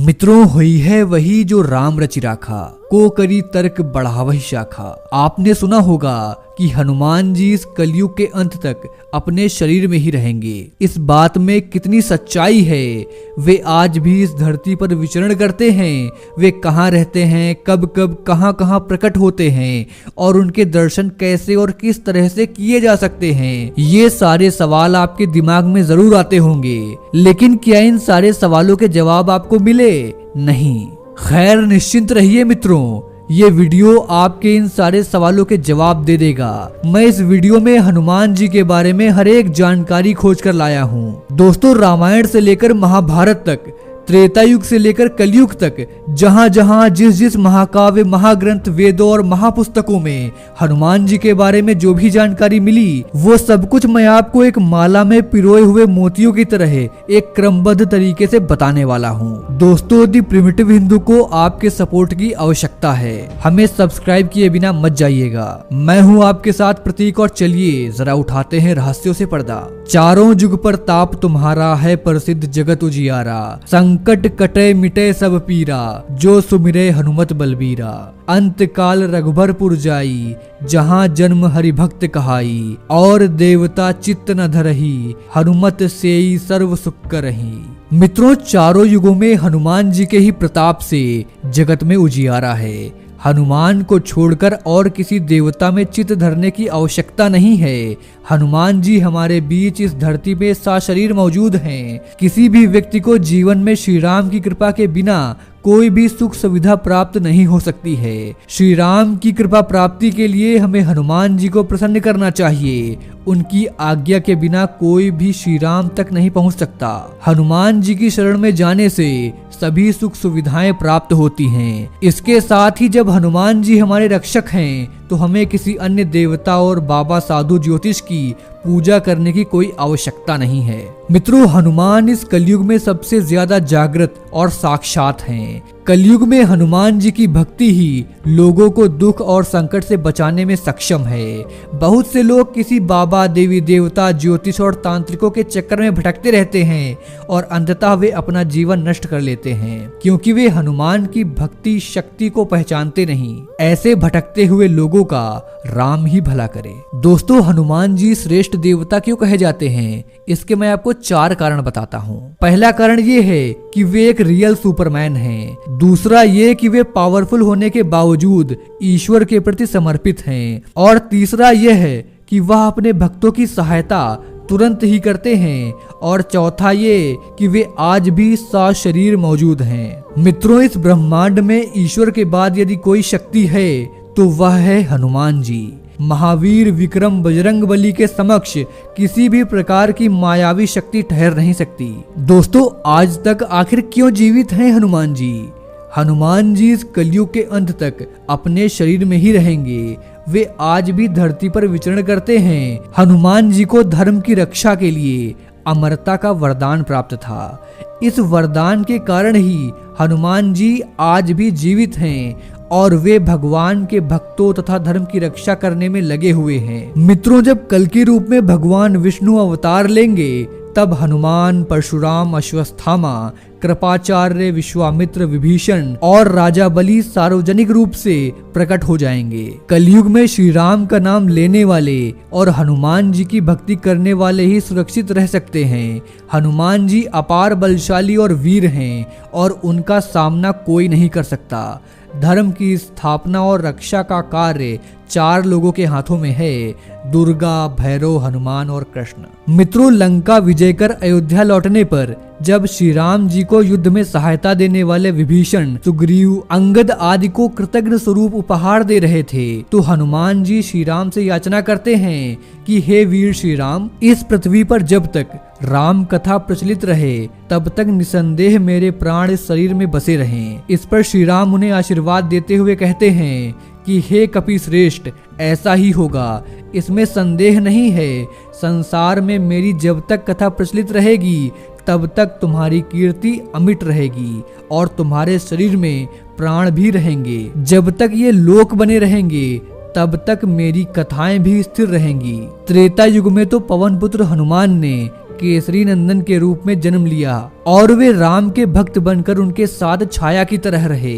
मित्रों हुई है वही जो राम रचि राखा, को करी तर्क बढ़ावही शाखा। आपने सुना होगा कि हनुमान जी इस कलयुग के अंत तक अपने शरीर में ही रहेंगे। इस बात में कितनी सच्चाई है। वे आज भी इस धरती पर विचरण करते हैं। वे कहाँ रहते हैं, कब कब कहाँ कहाँ प्रकट होते हैं और उनके दर्शन कैसे और किस तरह से किए जा सकते हैं, ये सारे सवाल आपके दिमाग में जरूर आते होंगे। लेकिन क्या इन सारे सवालों के जवाब आपको मिले? नहीं। खैर, निश्चिंत रहिए मित्रों, ये वीडियो आपके इन सारे सवालों के जवाब दे देगा। मैं इस वीडियो में हनुमान जी के बारे में हर एक जानकारी खोज कर लाया हूँ। दोस्तों, रामायण से लेकर महाभारत तक, त्रेता युग से लेकर कलयुग तक, जहां जहां जिस जिस महाकाव्य, महाग्रंथ, वेदों और महापुस्तकों में हनुमान जी के बारे में जो भी जानकारी मिली, वो सब कुछ मैं आपको एक माला में पिरोए हुए मोतियों की तरह एक क्रमबद्ध तरीके से बताने वाला हूँ। दोस्तों, दी प्रिमिटिव हिंदू को आपके सपोर्ट की आवश्यकता है। हमें सब्सक्राइब किए बिना मत जाइएगा। मैं हूँ आपके साथ प्रतीक, और चलिए जरा उठाते हैं रहस्यों से पर्दा। चारों जुग पर ताप तुम्हारा है प्रसिद्ध जगत उजियारा, संकट कटे मिटे सब पीरा, जो सुमिरे हनुमत बलबीरा। अंत काल रघुबरपुर जाई, जहाँ जन्म हरि भक्त कहाई, और देवता चित्त न धरही, हनुमत सेई सर्व सुख करही। मित्रों, चारों युगों में हनुमान जी के ही प्रताप से जगत में उजियारा है। हनुमान को छोड़कर और किसी देवता में चित्त धरने की आवश्यकता नहीं है। हनुमान जी हमारे बीच इस धरती पे सशरीर मौजूद हैं। किसी भी व्यक्ति को जीवन में श्री राम की कृपा के बिना कोई भी सुख सुविधा प्राप्त नहीं हो सकती है। श्री राम की कृपा प्राप्ति के लिए हमें हनुमान जी को प्रसन्न करना चाहिए। उनकी आज्ञा के बिना कोई भी श्री राम तक नहीं पहुंच सकता। हनुमान जी की शरण में जाने से सभी सुख सुविधाएं प्राप्त होती हैं। इसके साथ ही जब हनुमान जी हमारे रक्षक हैं, तो हमें किसी अन्य देवता और बाबा साधु ज्योतिष की पूजा करने की कोई आवश्यकता नहीं है। मित्रों, हनुमान इस कलयुग में सबसे ज्यादा जागृत और साक्षात हैं। कलयुग में हनुमान जी की भक्ति ही लोगों को दुख और संकट से बचाने में सक्षम है। बहुत से लोग किसी बाबा, देवी देवता, ज्योतिष और तांत्रिकों के चक्कर में भटकते रहते हैं और अंततः वे अपना जीवन नष्ट कर लेते हैं, क्योंकि वे हनुमान की भक्ति शक्ति को पहचानते नहीं। ऐसे भटकते हुए लोगों का राम ही भला करे। दोस्तों, हनुमान जी श्रेष्ठ देवता क्यों कहे जाते हैं, इसके मैं आपको 4 कारण बताता हूँ। पहला कारण ये है कि वे एक रियल सुपरमैन हैं। दूसरा ये कि वे पावरफुल होने के बावजूद ईश्वर के प्रति समर्पित हैं। और तीसरा यह है कि वह अपने भक्तों की सहायता तुरंत ही करते हैं। और चौथा ये कि वे आज भी सशरीर मौजूद हैं। मित्रों, इस ब्रह्मांड में ईश्वर के बाद यदि कोई शक्ति है तो वह है हनुमान जी। महावीर, विक्रम, बजरंगबली के समक्ष किसी भी प्रकार की मायावी शक्ति ठहर नहीं सकती। दोस्तों, आज तक आखिर क्यों जीवित हैं हनुमान जी? हनुमान जी इस कलयुग के अंत तक अपने शरीर में ही रहेंगे। वे आज भी धरती पर विचरण करते हैं। हनुमान जी को धर्म की रक्षा के लिए अमरता का वरदान प्राप्त था। इस वरदान के कारण ही हनुमान जी आज भी जीवित हैं और वे भगवान के भक्तों तथा धर्म की रक्षा करने में लगे हुए हैं। मित्रों, जब कल के रूप में भगवान विष्णु अवतार लेंगे, तब हनुमान, परशुराम, अश्वत्थामा, कृपाचार्य, विश्वामित्र, विभीषण और राजा बलि सार्वजनिक रूप से प्रकट हो जाएंगे। कलयुग में श्री राम का नाम लेने वाले और हनुमान जी की भक्ति करने वाले ही सुरक्षित रह सकते हैं। हनुमान जी अपार बलशाली और वीर हैं और उनका सामना कोई नहीं कर सकता। धर्म की स्थापना और रक्षा का कार्य 4 लोगों के हाथों में है, दुर्गा, भैरव, हनुमान और कृष्ण। मित्रों, लंका विजय कर अयोध्या लौटने पर जब श्री राम जी को युद्ध में सहायता देने वाले विभीषण, सुग्रीव, अंगद आदि को कृतज्ञ स्वरूप उपहार दे रहे थे, तो हनुमान जी श्री राम से याचना करते हैं कि हे वीर श्री राम, इस पृथ्वी पर जब तक राम कथा प्रचलित रहे तब तक निसंदेह मेरे प्राण इस शरीर में बसे रहें। इस पर श्री राम उन्हें आशीर्वाद देते हुए कहते हैं कि हे कपि श्रेष्ठ, ऐसा ही होगा, इसमें संदेह नहीं है। संसार में मेरी जब तक कथा प्रचलित रहेगी तब तक तुम्हारी कीर्ति अमिट रहेगी और तुम्हारे शरीर में प्राण भी रहेंगे। जब तक ये लोक बने रहेंगे तब तक मेरी कथाएं भी स्थिर रहेंगी। त्रेता युग में तो पवन पुत्र हनुमान ने केसरी नंदन के रूप में जन्म लिया और वे राम के भक्त बनकर उनके साथ छाया की तरह रहे।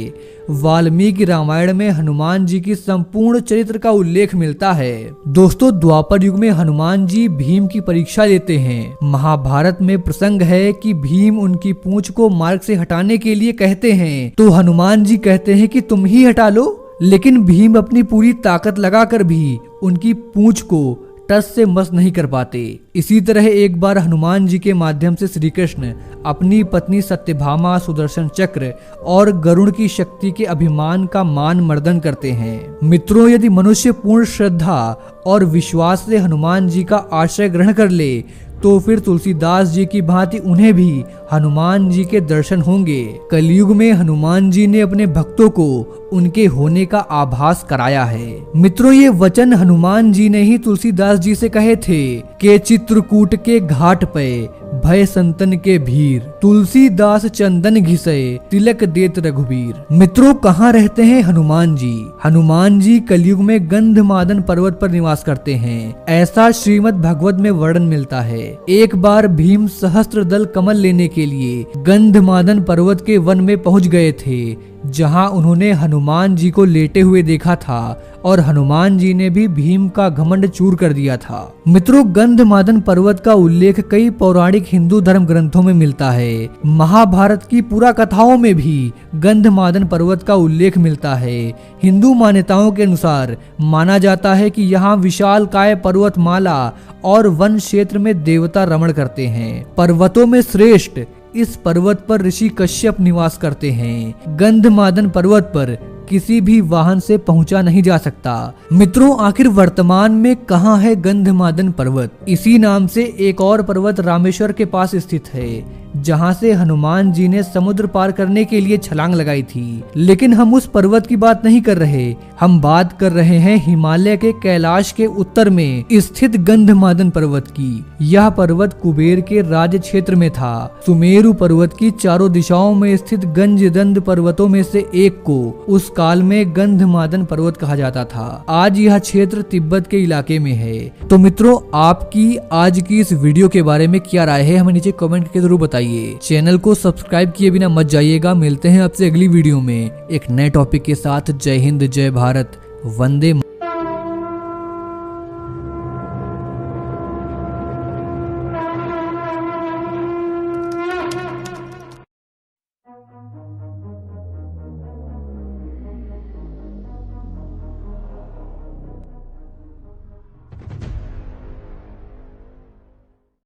वाल्मीकि रामायण में हनुमान जी की संपूर्ण चरित्र का उल्लेख मिलता है। दोस्तों, द्वापर युग में हनुमान जी भीम की परीक्षा लेते हैं। महाभारत में प्रसंग है कि भीम उनकी पूंछ को मार्ग से हटाने के लिए कहते हैं तो हनुमान जी कहते हैं कि तुम ही हटा लो, लेकिन भीम अपनी पूरी ताकत लगाकर भी उनकी पूंछ को टस से मस नहीं कर पाते। इसी तरह एक बार हनुमान जी के माध्यम से श्री कृष्ण अपनी पत्नी सत्यभामा, सुदर्शन चक्र और गरुड़ की शक्ति के अभिमान का मान मर्दन करते हैं। मित्रों, यदि मनुष्य पूर्ण श्रद्धा और विश्वास से हनुमान जी का आश्रय ग्रहण कर ले तो फिर तुलसीदास जी की भांति उन्हें भी हनुमान जी के दर्शन होंगे। कलयुग में हनुमान जी ने अपने भक्तों को उनके होने का आभास कराया है। मित्रों, ये वचन हनुमान जी ने ही तुलसीदास जी से कहे थे कि चित्रकूट के घाट पे भय संतन के भीर, तुलसीदास चंदन घिसे तिलक देत रघुबीर। मित्रों, कहाँ रहते हैं हनुमान जी? हनुमान जी कलयुग में गंधमादन पर्वत पर निवास करते हैं, ऐसा श्रीमद् भागवत में वर्णन मिलता है। एक बार भीम सहस्त्र दल कमल लेने के लिए गंधमादन पर्वत के वन में पहुंच गए थे, जहां उन्होंने हनुमान जी को लेटे हुए देखा था और हनुमान जी ने भी भीम का घमंड चूर कर दिया था। मित्रों, गंधमादन पर्वत का उल्लेख कई पौराणिक हिंदू धर्म ग्रंथों में मिलता है। महाभारत की पुरा कथाओं में भी गंधमादन पर्वत का उल्लेख मिलता है। हिंदू मान्यताओं के अनुसार माना जाता है कि यहाँ विशालकाय पर्वतमाला और वन क्षेत्र में देवता रमण करते हैं। पर्वतों में श्रेष्ठ इस पर्वत पर ऋषि कश्यप निवास करते हैं। गंधमादन पर्वत पर किसी भी वाहन से पहुंचा नहीं जा सकता। मित्रों, आखिर वर्तमान में कहां है गंधमादन पर्वत? इसी नाम से एक और पर्वत रामेश्वर के पास स्थित है, जहां से हनुमान जी ने समुद्र पार करने के लिए छलांग लगाई थी। लेकिन हम उस पर्वत की बात नहीं कर रहे, हम बात कर रहे हैं हिमालय के कैलाश के उत्तर में स्थित गंधमादन पर्वत की। यह पर्वत कुबेर के राज्य क्षेत्र में था। सुमेरु पर्वत की चारों दिशाओं में स्थित गंजदंड पर्वतों में से एक को उस काल में गंधमादन पर्वत कहा जाता था। आज यह क्षेत्र तिब्बत के इलाके में है। तो मित्रों, आपकी आज की इस वीडियो के बारे में क्या राय है, हमें नीचे कमेंट के जरूर बताइए। चैनल को सब्सक्राइब किए बिना मत जाइएगा। मिलते हैं आपसे अगली वीडियो में एक नए टॉपिक के साथ। जय हिंद, जय भारत, वंदे